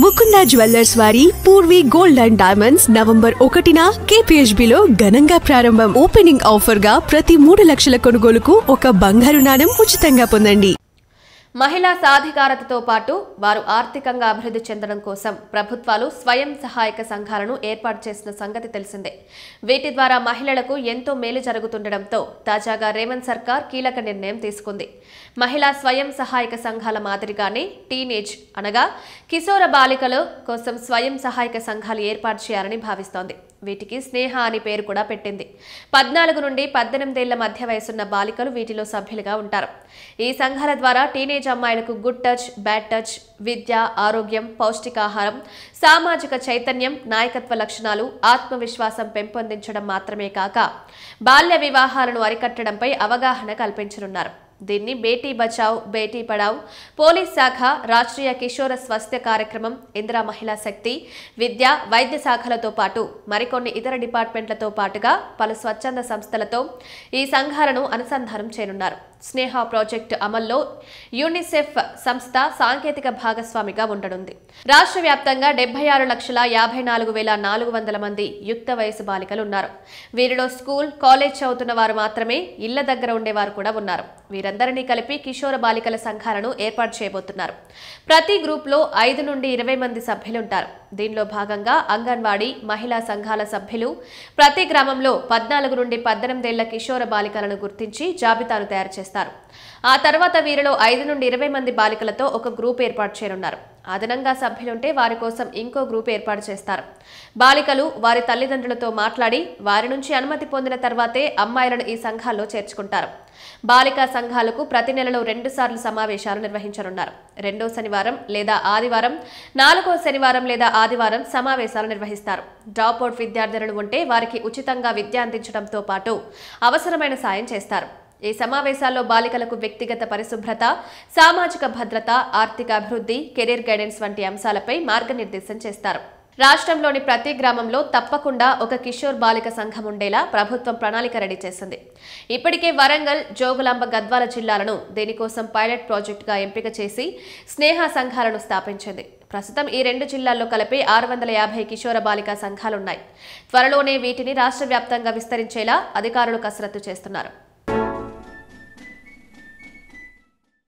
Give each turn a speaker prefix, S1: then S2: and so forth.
S1: Mukunda jewellers వారి Poorvi gold and diamonds November 1న KPHBలో ఘనంగా ప్రారంభం. ఓపెనింగ్ ఆఫర్ గా ప్రతి 3 లక్షల కొనుగోలుకు ఒక బంగారు నాణెం ఉచితంగా పొందండి.
S2: మహిళా సాధికారతతో పాటు వారు ఆర్థికంగా అభివృద్ధి చెందడం కోసం ప్రభుత్వాలు స్వయం సహాయక సంఘాలను ఏర్పాటు చేసిన సంగతి తెలిసిందే. వీటి ద్వారా మహిళలకు ఎంతో మేలు జరుగుతుండటంతో తాజాగా రేవంత్ సర్కార్ కీలక నిర్ణయం తీసుకుంది. మహిళా స్వయం సహాయక సంఘాల మాదిరిగానే టీనేజ్ అనగా కిశోర బాలికల కోసం స్వయం సహాయక సంఘాలు ఏర్పాటు చేయాలని భావిస్తోంది. వీటికి స్నేహ అని పేరు కూడా పెట్టింది. 14 నుండి 18 ఏళ్ల మధ్య వయసున్న బాలికలు వీటిలో సభ్యులుగా ఉంటారు. ఈ సంఘాల ద్వారా టీనేజ్ అమ్మాయిలకు గుడ్ టచ్, బ్యాడ్ టచ్, విద్య, ఆరోగ్యం, పౌష్టికాహారం, సామాజిక చైతన్యం, నాయకత్వ లక్షణాలు, ఆత్మవిశ్వాసం పెంపొందించడం మాత్రమే కాక బాల్య వివాహాలను అరికట్టడంపై అవగాహన కల్పించనున్నారు. దీన్ని బేటీ బచావ్ బేటీ పడావ్, పోలీస్ శాఖ, రాష్ట్రీయ కిషోర స్వాస్థ్య కార్యక్రమం, ఇందిరా మహిళా శక్తి, విద్య, వైద్య శాఖలతో పాటు మరికొన్ని ఇతర డిపార్ట్మెంట్లతో పాటుగా పలు స్వచ్ఛంద సంస్థలతో ఈ సంఘాలను అనుసంధానం చేయనున్నారు. స్నేహ ప్రాజెక్టు అమల్లో యూనిసెఫ్ సంస్థ సాంకేతిక భాగస్వామిగా ఉండనుంది. రాష్ట్ర వ్యాప్తంగా 76,54,400 మంది యుక్త వయసు బాలికలు ఉన్నారు. వీరిలో స్కూల్, కాలేజ్ చదువుతున్న వారు మాత్రమే ఇళ్ల దగ్గర ఉండేవారు కూడా ఉన్నారు. వీరందరినీ కలిపి కిషోర బాలికల సంఘాలను ఏర్పాటు చేయబోతున్నారు. ప్రతి గ్రూప్లో 5 నుండి 20 మంది సభ్యులుంటారు. దీనిలో భాగంగా అంగన్వాడీ, మహిళా సంఘాల సభ్యులు ప్రతి గ్రామంలో 14 నుండి 18 ఏళ్ల కిషోర బాలికలను గుర్తించి జాబితాను తయారు చేస్తారు. ఆ తర్వాత వీరిలో 5 నుండి 20 మంది బాలికలతో ఒక గ్రూప్ ఏర్పాటు చేయనున్నారు. అదనంగా సభ్యులుంటే వారి కోసం ఇంకో గ్రూప్ ఏర్పాటు చేస్తారు. బాలికలు వారి తల్లిదండ్రులతో మాట్లాడి వారి నుంచి అనుమతి పొందిన తర్వాతే అమ్మాయిలను ఈ సంఘాల్లో చేర్చుకుంటారు. బాలికా సంఘాలకు ప్రతి నెలలో 2 సార్లు సమావేశాలు నిర్వహించనున్నారు. 2వ శనివారం లేదా ఆదివారం, 4వ శనివారం లేదా ఆదివారం సమావేశాలు నిర్వహిస్తారు. డ్రాప్అవుట్ విద్యార్థులు ఉంటే వారికి ఉచితంగా విద్య అందించడంతో పాటు అవసరమైన సాయం చేస్తారు. ఈ సమావేశాల్లో బాలికలకు వ్యక్తిగత పరిశుభ్రత, సామాజిక భద్రత, ఆర్థిక అభివృద్ధి, కెరీర్ గైడెన్స్ వంటి అంశాలపై మార్గనిర్దేశం చేస్తారు. రాష్ట్రంలోని ప్రతి గ్రామంలో తప్పకుండా ఒక కిషోర్ బాలిక సంఘం ఉండేలా ప్రభుత్వం ప్రణాళిక రెడీ చేసింది. ఇప్పటికే వరంగల్, జోగులాంబ, గద్వాల జిల్లాలను దీనికోసం పైలట్ ప్రాజెక్టుగా ఎంపిక చేసి స్నేహ సంఘాలను స్థాపించింది. ప్రస్తుతం ఈ 2 జిల్లాల్లో కలిపి 650 కిషోర బాలికా సంఘాలున్నాయి. త్వరలోనే వీటిని రాష్ట్ర వ్యాప్తంగా విస్తరించేలా అధికారులు కసరత్తు చేస్తున్నారు.